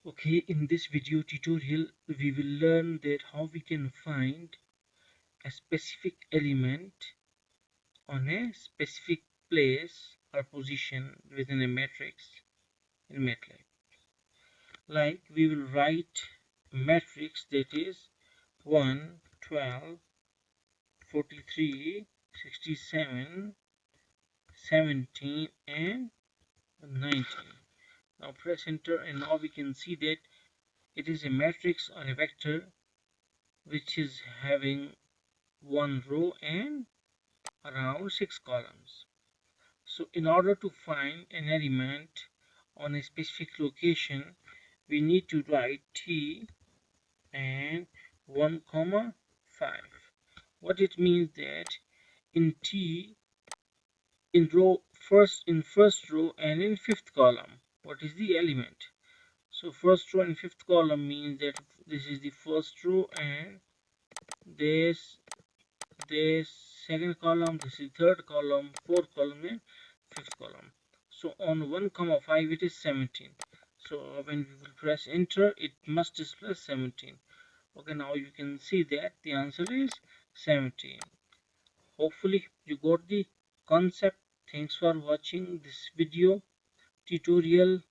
Okay, in this video tutorial we will learn that how we can find a specific element on a specific place or position within a matrix in MATLAB. Like we will write a matrix that is 1, 12, 43, 67, 17 and 19. Now press enter and now we can see that it is a matrix or a vector which is having one row and around 6 columns. So in order to find an element on a specific location, we need to write t and 1 comma 5. What it means that in t, in first row and in fifth column, what is the element? So first row and fifth column means that this is the first row and this this second column, this is third column, fourth column and fifth column. So on 1 comma 5 it is 17. So when we will press enter, it must display 17. Okay, now you can see that the answer is 17. Hopefully you got the concept. Thanks for watching this video tutorial.